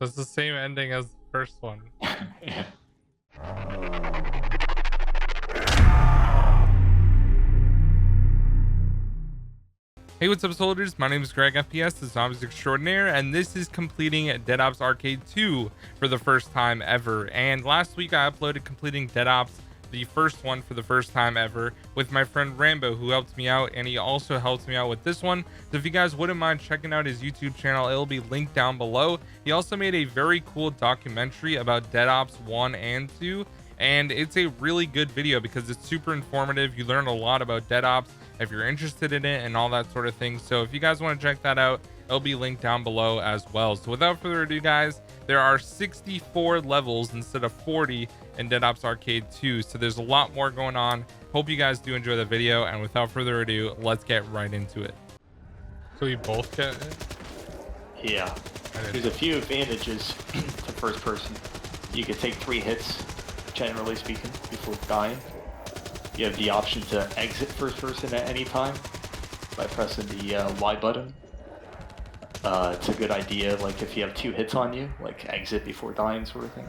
That's the same ending as the first one. Yeah. Hey, what's up, soldiers? My name is Greg FPS, the Zombies Extraordinaire, and this is completing Dead Ops Arcade 2 for the first time ever. And last week I uploaded completing Dead Ops, the first one for the first time ever, with my friend Rambo, who helped me out, and he also helped me out with this one. So if you guys wouldn't mind checking out his YouTube channel, it'll be linked down below. He also made a very cool documentary about Dead Ops 1 and 2, and it's a really good video because it's super informative. You learn a lot about Dead Ops if you're interested in it and all that sort of thing. So if you guys want to check that out, it'll be linked down below as well. So without further ado, guys, there are 64 levels instead of 40 in Dead Ops Arcade 2, so there's a lot more going on. Hope you guys do enjoy the video, and without further ado, let's get right into it. So we both get it? Yeah. There's a few advantages to first person. You can take 3 hits, generally speaking, before dying. You have the option to exit first person at any time by pressing the Y button. It's a good idea, like if you have 2 hits on you, like exit before dying sort of thing.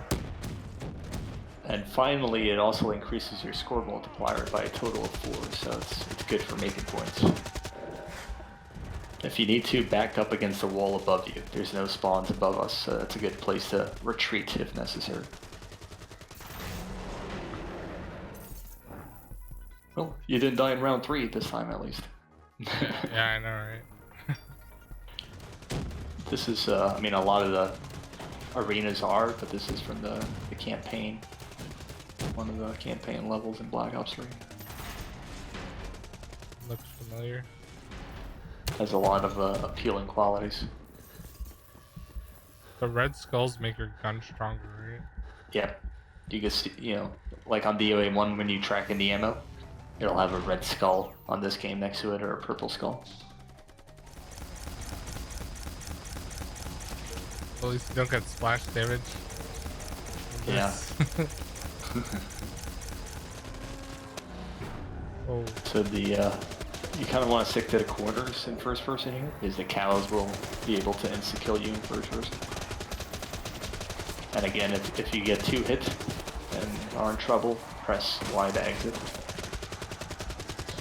And finally, it also increases your score multiplier by a total of 4, so it's good for making points. If you need to, back up against the wall above you. There's no spawns above us, so that's a good place to retreat if necessary. Well, you didn't die in round 3 this time, at least. Yeah, I know, right? This is, I mean, a lot of the arenas are, but this is from the campaign. One of the campaign levels in Black Ops 3. Looks familiar. Has a lot of appealing qualities. The red skulls make your gun stronger, right? Yeah. You can see, you know, like on DOA 1 when you track in the ammo, it'll have a red skull on this game next to it, or a purple skull. At least you don't get splash damage. Yeah. Oh. So you kind of want to stick to the corners in first person here, because the Chaose will be able to insta-kill you in first person. And again, if you get 2 hits and are in trouble, press Y to exit.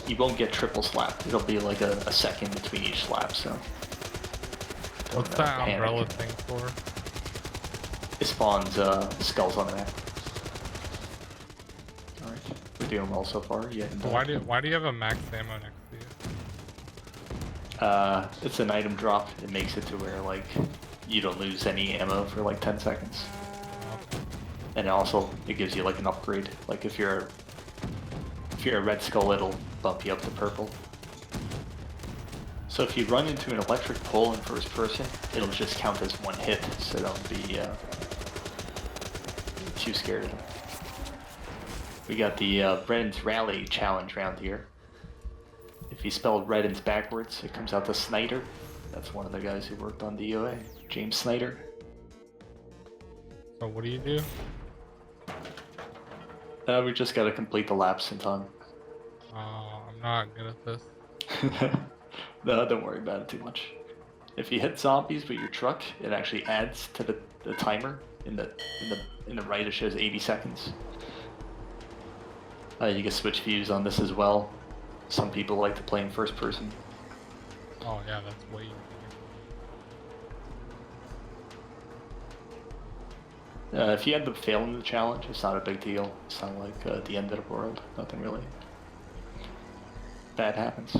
You won't get triple slap. It'll be like a second between each slap, so... What's that umbrella thing for? It spawns skulls on the map. Alright, we're doing well so far. Yeah. Why do you have a max ammo next to you? It's an item drop. It makes it to where, like, you don't lose any ammo for like 10 seconds. And also, it gives you like an upgrade. Like if you're a red skull, it'll bump you up to purple. So if you run into an electric pole in first person, it'll just count as 1 hit, so don't be too scared of them. We got the Reddin's Rally challenge round here. If you spell Reddin's backwards, it comes out to Snyder. That's one of the guys who worked on DOA, James Snyder. So what do you do? We just gotta complete the laps in time. I'm not good at this. No, don't worry about it too much. If you hit zombies with your truck, it actually adds to the timer. In the right, it shows 80 seconds. You can switch views on this as well. Some people like to play in first person. Oh yeah, that's way easier. If you end up failing the challenge, it's not a big deal. It's not like the end of the world. Nothing really bad happens.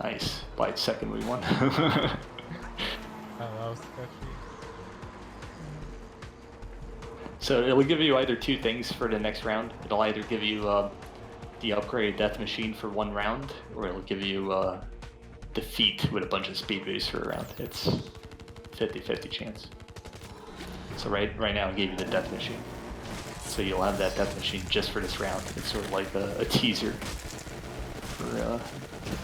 Nice. By second we won. Oh, that was sketchy. So it'll give you either 2 things for the next round. It'll either give you the upgraded death machine for 1 round, or it'll give you defeat with a bunch of speed boosts for a round. It's 50-50 chance. So right now I gave you the death machine. So you'll have that death machine just for this round. It's sort of like a teaser for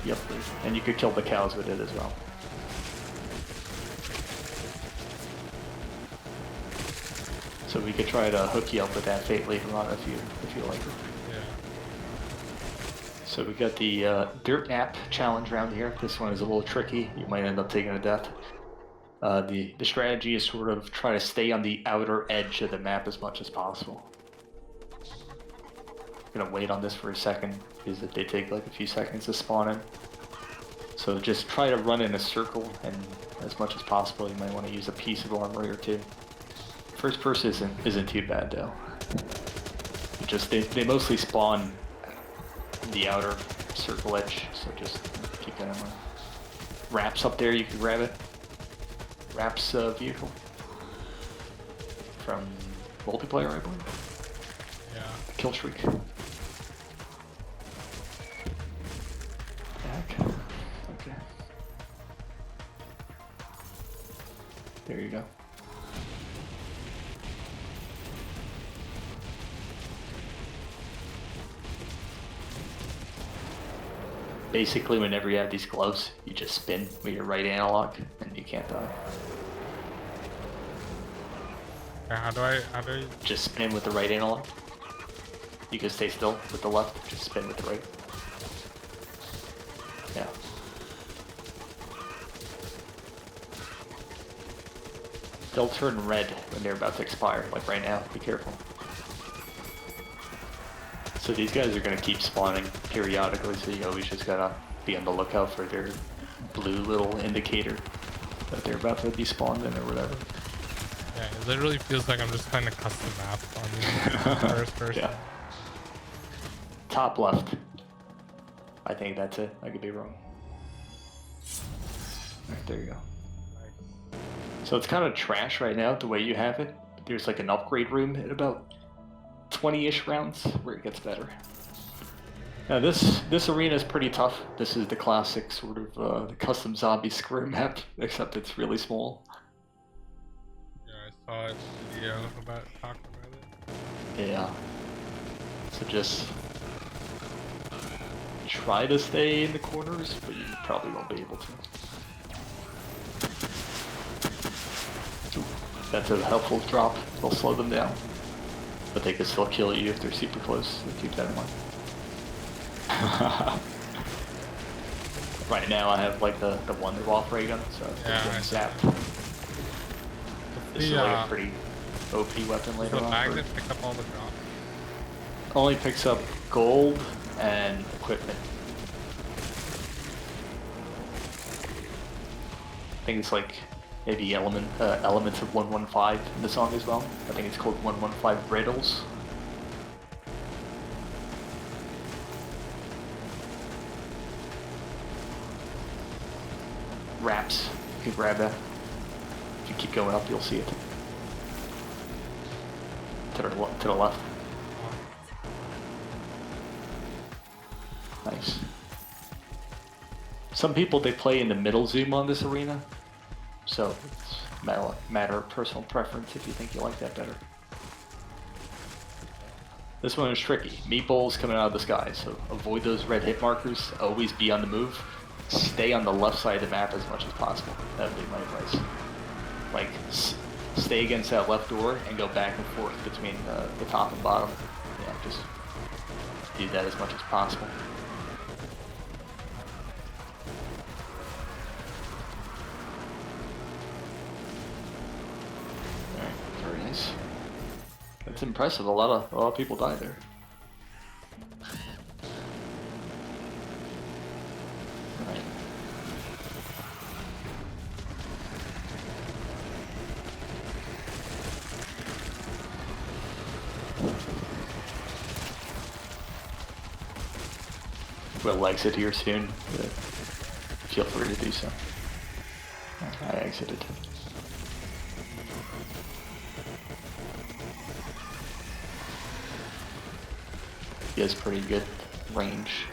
the upgrade. And you could kill the cows with it as well. So we could try to hook you up with that fate later on if you like it. Yeah. So we got the Dirt Nap challenge round here. This one is a little tricky. You might end up taking a death. The strategy is sort of try to stay on the outer edge of the map as much as possible. I'm gonna wait on this for a second because they take like a few seconds to spawn in. So just try to run in a circle, and as much as possible you might want to use a piece of armor or two. First person isn't too bad though. Just they mostly spawn in the outer circle edge, so just keep that in mind. Wraps up there, you can grab it. Wraps vehicle from multiplayer, I believe. Yeah. Kill streak. Back. Okay. There you go. Basically, whenever you have these gloves, you just spin with your right analog, and you can't die. How do I Just spin with the right analog. You can stay still with the left, just spin with the right. Yeah. They'll turn red when they're about to expire, like right now, be careful. So these guys are gonna keep spawning periodically, so you always just gotta be on the lookout for their blue little indicator that they're about to be spawned in or whatever. Yeah, it literally feels like I'm just playing a custom map on the first person. Yeah. Top left. I think that's it. I could be wrong. Alright, there you go. So it's kind of trash right now, the way you have it. There's like an upgrade room at about 20-ish rounds where it gets better. Now this arena is pretty tough. This is the classic sort of the custom zombie square map, except it's really small. Yeah, I saw a video about talking about it. Yeah. So just try to stay in the corners, but you probably won't be able to. Ooh, that's a helpful drop. It'll slow them down. But they can still kill you if they're super close, so keep that in mind. Right now I have like the Wonder Off ray gun, so it's getting zapped. This is like a pretty OP weapon later on. The magnet pick up all the drops? Only picks up gold and equipment. I think it's like maybe elements of 115 in the song as well. I think it's called 115 Riddles. Wraps, you can grab that. If you keep going up, you'll see it. To the left. Nice. Some people, they play in the middle zoom on this arena, so it's a matter of personal preference if you think you like that better. This one is tricky. Meatballs coming out of the sky, so avoid those red hit markers. Always be on the move. Stay on the left side of the map as much as possible. That would be my advice. Like, stay against that left door and go back and forth between the top and bottom. Yeah, just do that as much as possible. Alright, very nice. That's impressive. A lot of people died there. Alright. We'll exit here soon, but feel free to do so. I exited. He has pretty good range.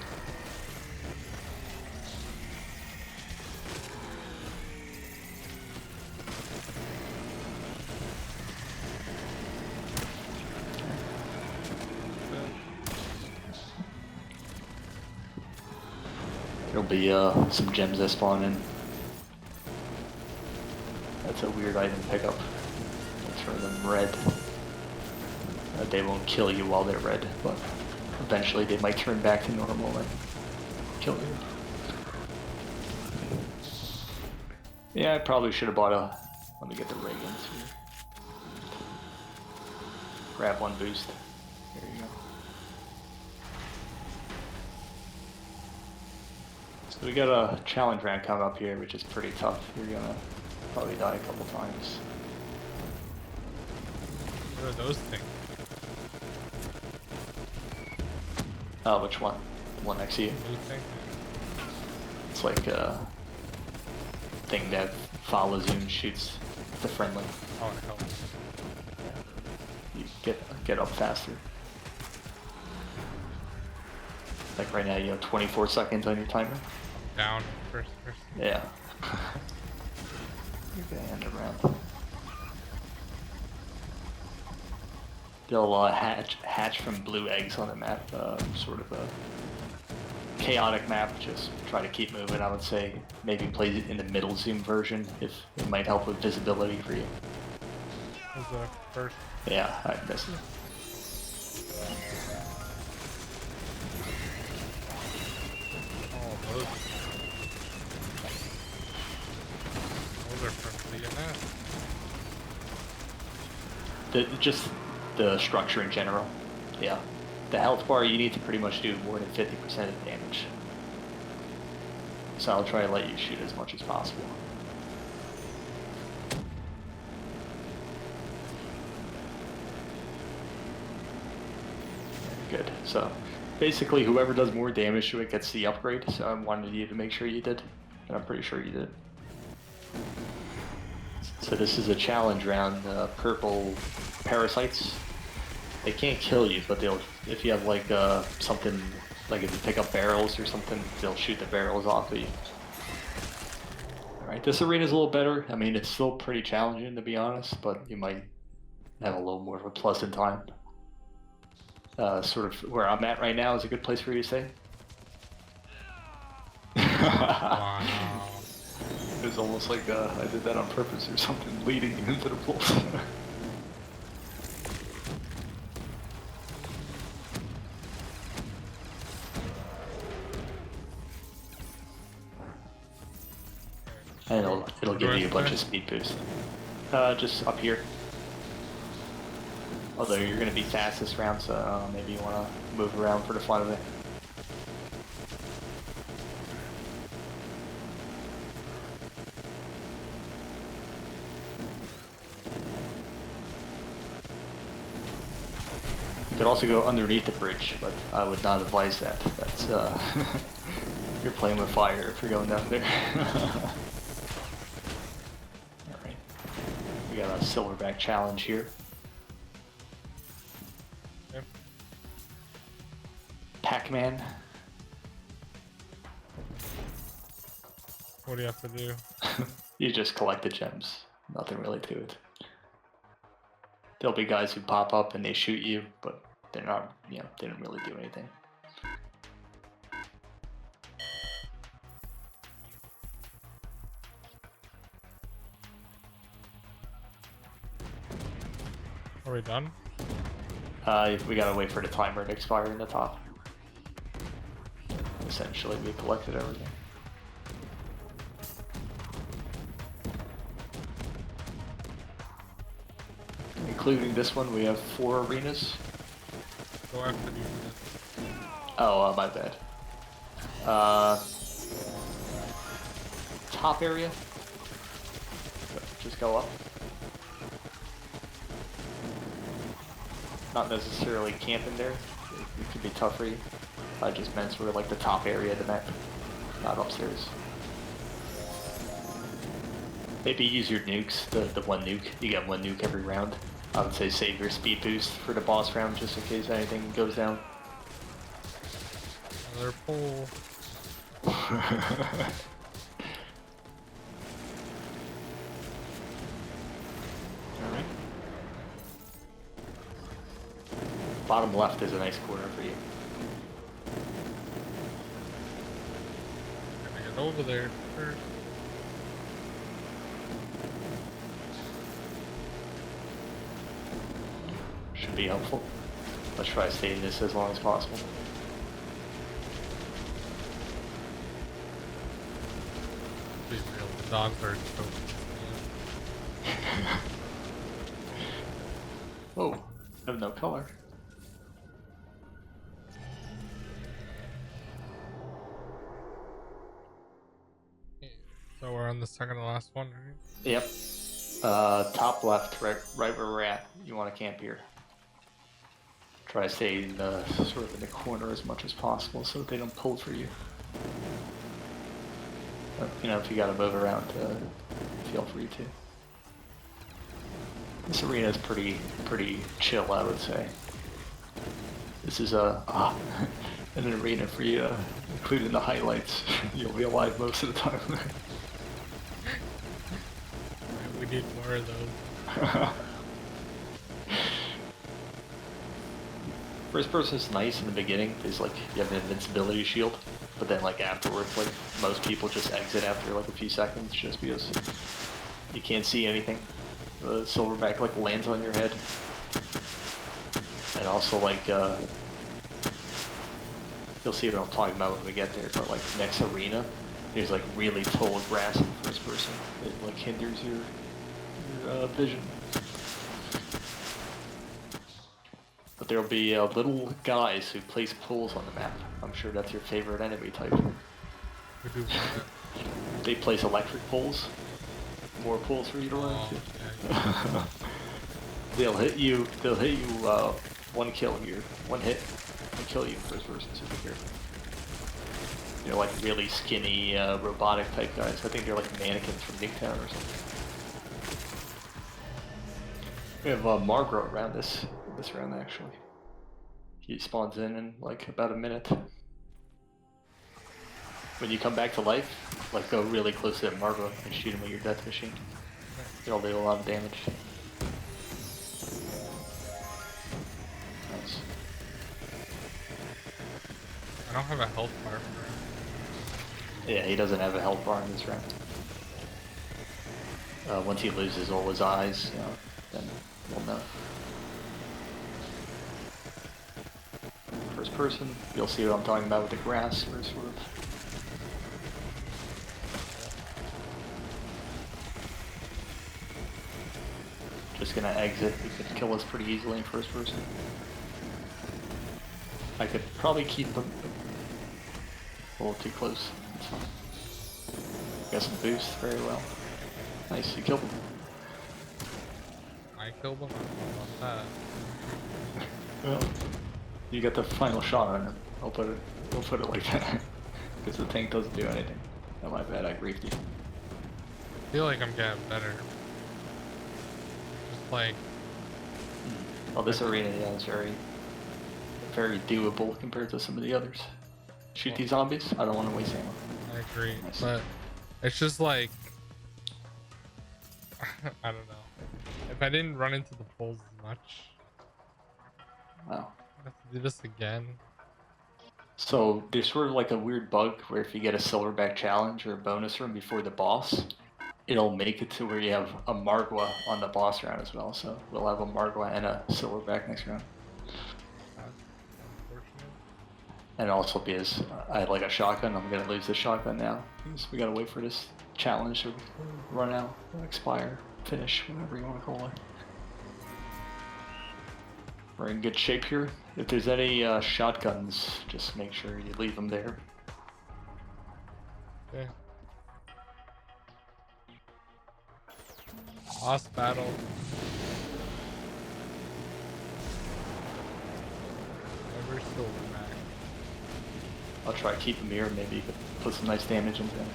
There'll be some gems that spawn in. That's a weird item pickup. I'll turn them red. They won't kill you while they're red, but eventually they might turn back to normal and kill you. Yeah, I probably should have bought a... Let me get the ray guns here. Grab one boost. There you go. So we got a challenge round coming up here, which is pretty tough. You're gonna probably die a couple times. What are those things? Oh, which one? The one next to you? Blue thing? It's like a thing that follows you and shoots the friendly. Oh, it helps. You get up faster. Like right now you have 24 seconds on your timer. Down first. Yeah. You're gonna end around. They'll hatch from blue eggs on the map, sort of a chaotic map. Just try to keep moving. I would say maybe play it in the middle zoom version if it might help with visibility for you. Was the first. Yeah, I missed it. Oh, those are perfectly enough. Just the structure in general. Yeah. The health bar, you need to pretty much do more than 50% of the damage. So I'll try to let you shoot as much as possible. Good. So basically whoever does more damage to it gets the upgrade. So I wanted you to make sure you did. And I'm pretty sure you did. So this is a challenge round. Purple parasites. They can't kill you, but they'll, if you have like something, like if you pick up barrels or something, they'll shoot the barrels off of you. Alright, this arena's a little better. I mean, it's still pretty challenging to be honest, but you might have a little more of a pleasant time. Sort of where I'm at right now is a good place for you to stay. Wow. It was almost like I did that on purpose or something, leading you into the pulse. And it'll give you a bunch of speed boost. Just up here. Although you're going to be fast this round, so maybe you want to move around for the fun of it. You could also go underneath the bridge, but I would not advise that. That's you're playing with fire if you're going down there. Alright. We got a silverback challenge here. Yep. Pac-Man. What do you have to do? You just collect the gems. Nothing really to it. There'll be guys who pop up and they shoot you, but they're not, you know, they don't really do anything. Are we done? We gotta wait for the timer to expire in the top. Essentially, we collected everything. Including this one, we have 4 arenas. Go after you. Oh, my bad. Top area. Just go up. Not necessarily camping there. It could be tough for you. I just meant sort of like the top area of the map, not upstairs. Maybe use your nukes, the one nuke. You get one nuke every round. I would say save your speed boost for the boss round just in case anything goes down. Another pole. Alright. Bottom left is a nice corner for you. Gotta get over there first. Should be helpful. Let's try to stay in this as long as possible. Please real. dogs are so. Oh, I have no color. So we're on the second to last one, right? Yep. Top left, right where we're at. You want to camp here. Try to stay in the, sort of in the corner as much as possible so they don't pull for you. But, you know, if you gotta move around, feel free to. This arena is pretty chill, I would say. This is an arena for you to include in the highlights. You'll be alive most of the time. We need more of those. First person is nice in the beginning. There's like, you have an invincibility shield, but then like afterwards, like most people just exit after like a few seconds just because you can't see anything. The silverback like lands on your head. And also like, you'll see what I'm talking about when we get there, but like next arena, there's like really tall grass in first person. It like hinders your vision. But there'll be little guys who place poles on the map. I'm sure that's your favorite enemy type. They place electric poles. More poles for you to run into. Okay. They'll hit you one kill here. One hit will kill you first person, so be careful. They're like really skinny, robotic type guys. I think they're like mannequins from Nuketown or something. We have Margro around this round actually. He spawns in like about a minute. When you come back to life, like go really close to that Margro and shoot him with your death machine. It'll do a lot of damage. Nice. I don't have a health bar for him. Yeah, he doesn't have a health bar in this round. Once he loses all his eyes, you know, then we'll know. First person, you'll see what I'm talking about with the grass, or sort of. Just gonna exit. He could kill us pretty easily in first person. I could probably keep him a little too close. That's fine. Got some boost, very well. Nice, you killed him. I killed him? I don't know about that. Well, you got the final shot on him. We'll put it like that. Because the tank doesn't do anything. Oh, my bad, I griefed you. I feel like I'm getting better. Just like... Well, this arena, yeah, is very doable compared to some of the others. Shoot these zombies? I don't want to waste ammo. I agree, but it's just like... I don't know. If I didn't run into the poles as much... Wow. I have to do this again. So there's sort of like a weird bug where if you get a silverback challenge or a bonus room before the boss, it'll make it to where you have a Margwa on the boss round as well. So we'll have a Margwa and a silverback next round. That's unfortunate. And also because I had like a shotgun, I'm gonna lose the shotgun now. Because we gotta wait for this challenge to run out, expire, finish, whatever you want to call it. We're in good shape here. If there's any shotguns, just make sure you leave them there. Okay. Boss battle. Cyber Silverback. I'll try to keep him here. Maybe you could put some nice damage into him.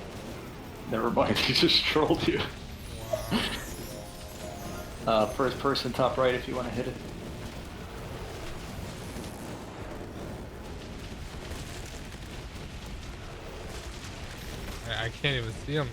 Never mind, he just trolled you. Wow. First person, top right, if you want to hit it. I can't even see him.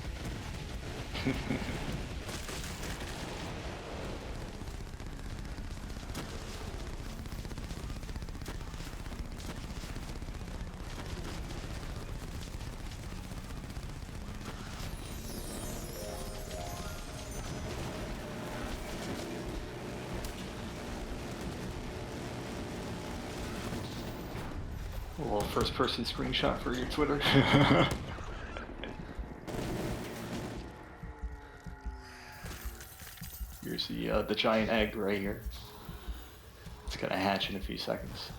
A little first person screenshot for your Twitter. Here's the giant egg right here. It's gonna hatch in a few seconds.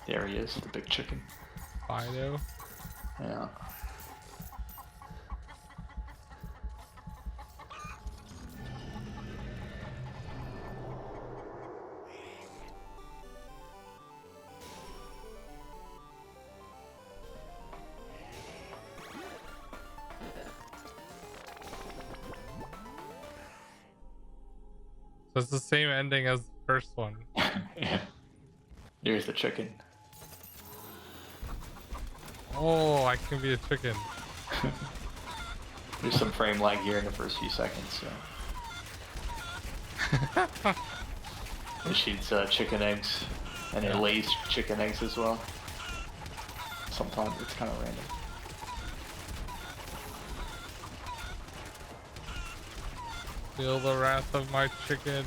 There he is, the big chicken. Fido. Yeah. So it's the same ending as the first one. Yeah. There's the chicken. Oh, I can be a chicken. There's some frame lag here in the first few seconds, so. It shoots chicken eggs, and it lays chicken eggs as well. Sometimes it's kind of random. Feel the wrath of my chicken.